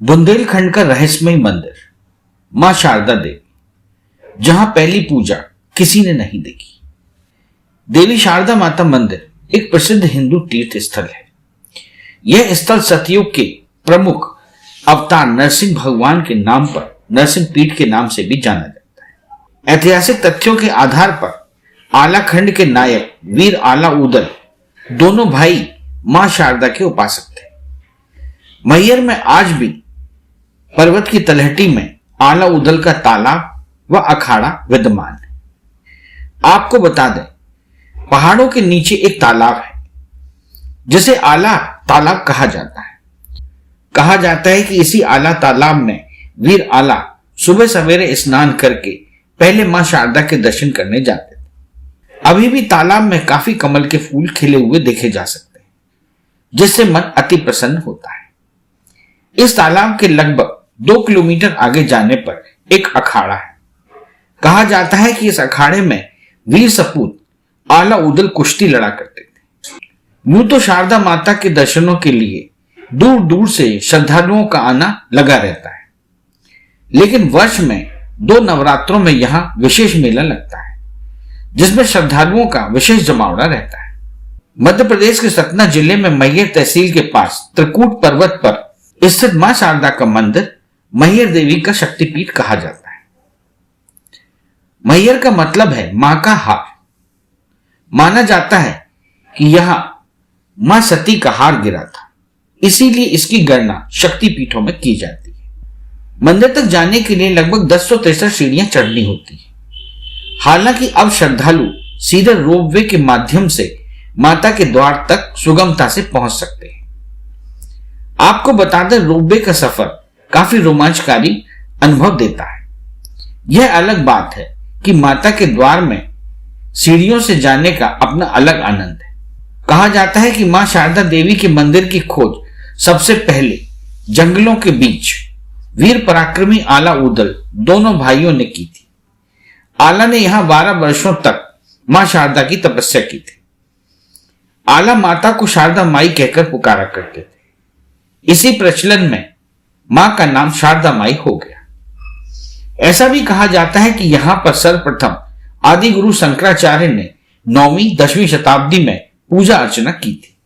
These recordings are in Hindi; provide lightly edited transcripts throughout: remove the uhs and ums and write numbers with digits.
बुंदेलखंड का रहस्यमय मंदिर मां शारदा देवी, जहां पहली पूजा किसी ने नहीं देखी। देवी शारदा माता मंदिर एक प्रसिद्ध हिंदू तीर्थ स्थल है। यह स्थल सतयुग के प्रमुख अवतार नरसिंह भगवान के नाम पर नरसिंह पीठ के नाम से भी जाना जाता है। ऐतिहासिक तथ्यों के आधार पर आला खंड के नायक वीर आला उदल दोनों भाई मां शारदा के उपासक थे। मैहर में आज भी पर्वत की तलहटी में आला उदल का तालाब व अखाड़ा विद्यमान है। आपको बता दें, पहाड़ों के नीचे एक तालाब है जिसे आला तालाब कहा जाता है। कहा जाता है कि इसी आला तालाब में वीर आला सुबह सवेरे स्नान करके पहले मां शारदा के दर्शन करने जाते थे। अभी भी तालाब में काफी कमल के फूल खिले हुए देखे जा सकते हैं, जिससे मन अति प्रसन्न होता है। इस तालाब के लगभग 2 किलोमीटर आगे जाने पर एक अखाड़ा है। कहा जाता है कि इस अखाड़े में वीर सपूत आला उदल कुश्ती लड़ा करते थे। यूं तो शारदा माता के दर्शनों के लिए दूर दूर से श्रद्धालुओं का आना लगा रहता है, लेकिन वर्ष में 2 नवरात्रों में यहां विशेष मेला लगता है, जिसमें श्रद्धालुओं का विशेष जमावड़ा रहता है। मध्य प्रदेश के सतना जिले में मैहर तहसील के पास त्रिकूट पर्वत पर स्थित मां शारदा का मंदिर मैहर देवी का शक्तिपीठ कहा जाता है। मैहर का मतलब है मां का हार। माना जाता है कि यहां मां सती का हार गिरा था, इसीलिए इसकी गणना शक्तिपीठों में की जाती है। मंदिर तक जाने के लिए लगभग 1063 सीढ़ियां चढ़नी होती है। हालांकि अब श्रद्धालु सीधे रोपवे के माध्यम से माता के द्वार तक सुगमता से पहुंच सकते हैं। आपको बता दें, रोपवे का सफर काफी रोमांचकारी अनुभव देता है। यह अलग बात है कि माता के द्वार में सीढ़ियों से जाने का अपना अलग आनंद है। कहा जाता है कि मां शारदा देवी के मंदिर की खोज सबसे पहले जंगलों के बीच वीर पराक्रमी आला उदल दोनों भाइयों ने की थी। आला ने यहां 12 वर्षों तक मां शारदा की तपस्या की थी। आला माता को शारदा माई कहकर पुकारा करते थे। इसी प्रचलन में मां का नाम शारदा माई हो गया। ऐसा भी कहा जाता है कि यहां पर सर्वप्रथम आदि गुरु शंकराचार्य ने 9वीं 10वीं शताब्दी में पूजा अर्चना की थी।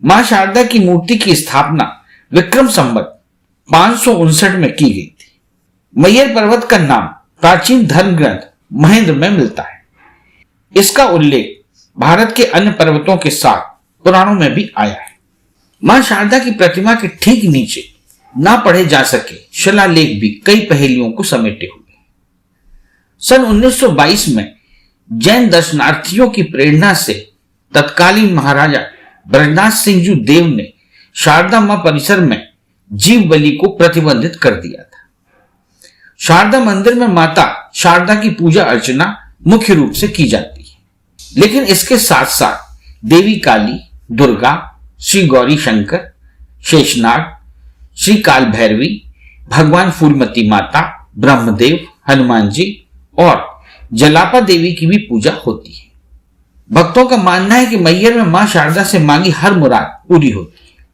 मां शारदा की मूर्ति की स्थापना विक्रम संवत 559 में की गई थी। मैहर पर्वत का नाम प्राचीन धर्म ग्रंथ महेंद्र में मिलता है। इसका उल्लेख भारत के अन्य पर्वतों के साथ पुराणों में भी आया है। मां शारदा की प्रतिमा के ठीक नीचे ना पढ़े जा सके शिलालेख भी कई पहेलियों को समेटे हुए। सन 1922 में जैन दर्शनार्थियों की प्रेरणा से तत्कालीन महाराजा ब्रजनाथ सिंह जी देव ने शारदा मां परिसर में जीव बलि को प्रतिबंधित कर दिया था। शारदा मंदिर में माता शारदा की पूजा अर्चना मुख्य रूप से की जाती है, लेकिन इसके साथ साथ देवी काली, दुर्गा, श्री गौरी शंकर, शेषनाग, श्री काल भैरवी, भगवान फूलमती माता, ब्रह्मदेव, हनुमान जी और जलापा देवी की भी पूजा होती है। भक्तों का मानना है कि मैहर में मां शारदा से मांगी हर मुराद पूरी होती है।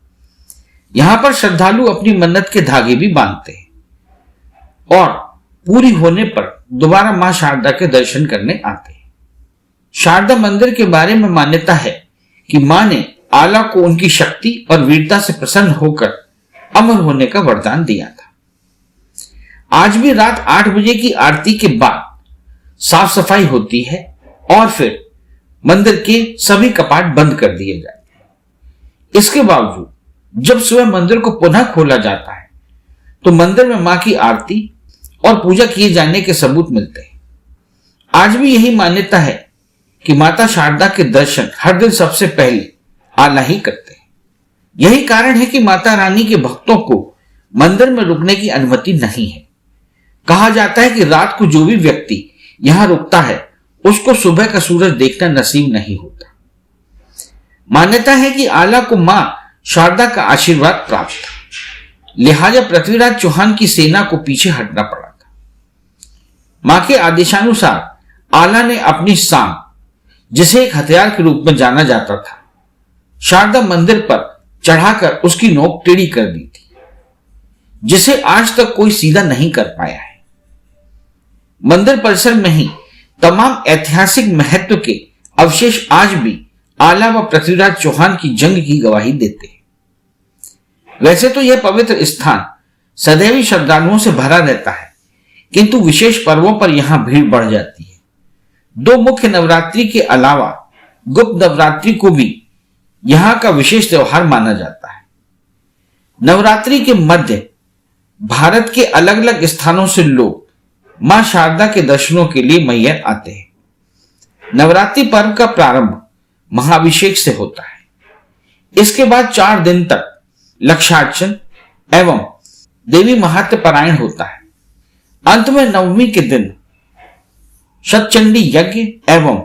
यहां पर श्रद्धालु अपनी मन्नत के धागे भी बांधते हैं और पूरी होने पर दोबारा मां शारदा के दर्शन करने आते हैं। शारदा मंदिर के बारे में मान्यता है कि मां ने आला को उनकी शक्ति और वीरता से प्रसन्न होकर अमर होने का वरदान दिया था। आज भी रात 8 बजे की आरती के बाद साफ सफाई होती है और फिर मंदिर के सभी कपाट बंद कर दिए जाते हैं। इसके बावजूद जब सुबह मंदिर को पुनः खोला जाता है तो मंदिर में मां की आरती और पूजा किए जाने के सबूत मिलते हैं। आज भी यही मान्यता है कि माता शारदा के दर्शन हर दिन सबसे पहले आला ही करते हैं। यही कारण है कि माता रानी के भक्तों को मंदिर में रुकने की अनुमति नहीं है। कहा जाता है कि रात को जो भी व्यक्ति यहां रुकता है उसको सुबह का सूरज देखना नसीब नहीं होता। मान्यता है कि आला को मां शारदा का आशीर्वाद प्राप्त था, लिहाजा पृथ्वीराज चौहान की सेना को पीछे हटना पड़ा था। मां के आदेशानुसार आला ने अपनी सांप, जिसे एक हथियार के रूप में जाना जाता था, शारदा मंदिर पर चढ़ाकर उसकी नोक टेढ़ी कर दी थी। जिसे आज तक कोई सीधा नहीं कर पाया है। मंदिर परिसर में ही तमाम ऐतिहासिक महत्व के अवशेष आज भी आला व पृथ्वीराज चौहान की जंग की गवाही देते हैं। वैसे तो यह पवित्र स्थान सदैव ही श्रद्धालुओं से भरा रहता है, किंतु विशेष पर्वों पर यहां भीड़ बढ़ जाती है। 2 मुख्य नवरात्रि के अलावा गुप्त नवरात्रि को भी यहां का विशेष त्योहार माना जाता है। नवरात्रि के मध्य भारत के अलग अलग स्थानों से लोग मां शारदा के दर्शनों के लिए मैहर आते हैं। नवरात्रि पर्व का प्रारंभ महाभिषेक से होता है। इसके बाद 4 दिन तक लक्षार्चन एवं देवी महत्व पारायण होता है। अंत में नवमी के दिन शतचंडी यज्ञ एवं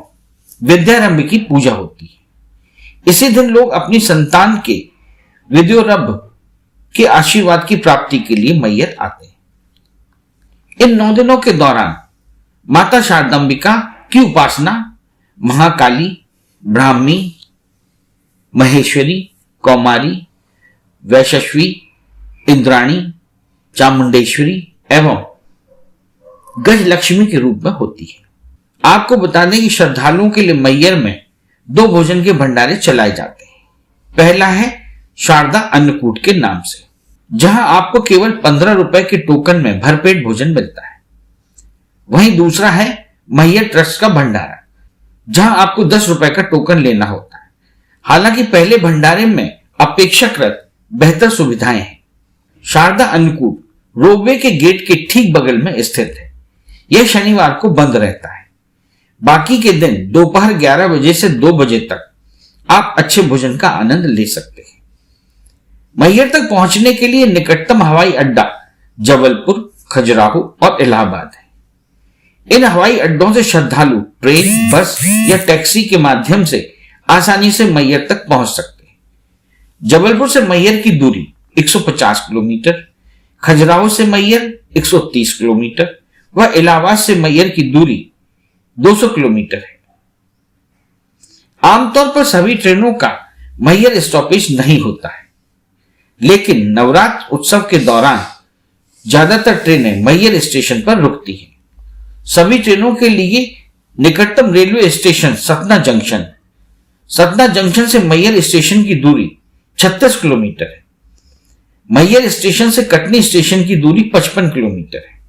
विद्यारंभ की पूजा होती है। इसी दिन लोग अपनी संतान के विद्योरंभ के आशीर्वाद की प्राप्ति के लिए मैहर आते हैं। इन 9 दिनों के दौरान माता शारदांबिका की उपासना महाकाली, ब्राह्मी, महेश्वरी, कौमारी, वैशस्वी, इंद्राणी, चामुंडेश्वरी एवं गजलक्ष्मी के रूप में होती है। आपको बता दें कि श्रद्धालुओं के लिए मैहर में 2 भोजन के भंडारे चलाए जाते हैं। पहला है शारदा अन्नकूट के नाम से, जहां आपको केवल 15 रुपए के टोकन में भरपेट भोजन मिलता है। वहीं दूसरा है मैहर ट्रस्ट का भंडारा, जहां आपको 10 रुपए का टोकन लेना होता है। हालांकि पहले भंडारे में अपेक्षाकृत बेहतर सुविधाएं हैं। शारदा अन्नकूट रोपवे के गेट के ठीक बगल में स्थित है। यह शनिवार को बंद रहता है। बाकी के दिन दोपहर 11 बजे से 2 बजे तक आप अच्छे भोजन का आनंद ले सकते हैं। मैहर तक पहुंचने के लिए निकटतम हवाई अड्डा जबलपुर, खजुराहो और इलाहाबाद है। इन हवाई अड्डों से श्रद्धालु ट्रेन, बस या टैक्सी के माध्यम से आसानी से मैहर तक पहुंच सकते हैं। जबलपुर से मैहर की दूरी 150 किलोमीटर, खजुराहो से मैहर 130 किलोमीटर व इलाहाबाद से मैहर की दूरी 200 किलोमीटर है। आमतौर पर सभी ट्रेनों का मैहर स्टॉपेज नहीं होता है, लेकिन नवरात्र उत्सव के दौरान ज्यादातर ट्रेनें मैहर स्टेशन पर रुकती हैं। सभी ट्रेनों के लिए निकटतम railway station Satna junction. Satna junction से मैहर स्टेशन की दूरी 36 किलोमीटर है। मैहर स्टेशन से कटनी स्टेशन की दूरी 55 किलोमीटर है।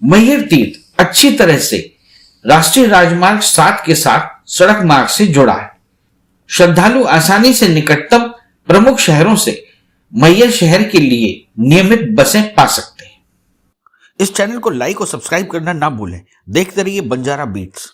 मैहर तीर्थ अच्छी तरह से राष्ट्रीय राजमार्ग 7 के साथ सड़क मार्ग से जुड़ा है। श्रद्धालु आसानी से निकटतम प्रमुख शहरों से मैहर शहर के लिए नियमित बसें पा सकते हैं। इस चैनल को लाइक और सब्सक्राइब करना ना भूलें। देखते रहिए बंजारा बीट्स।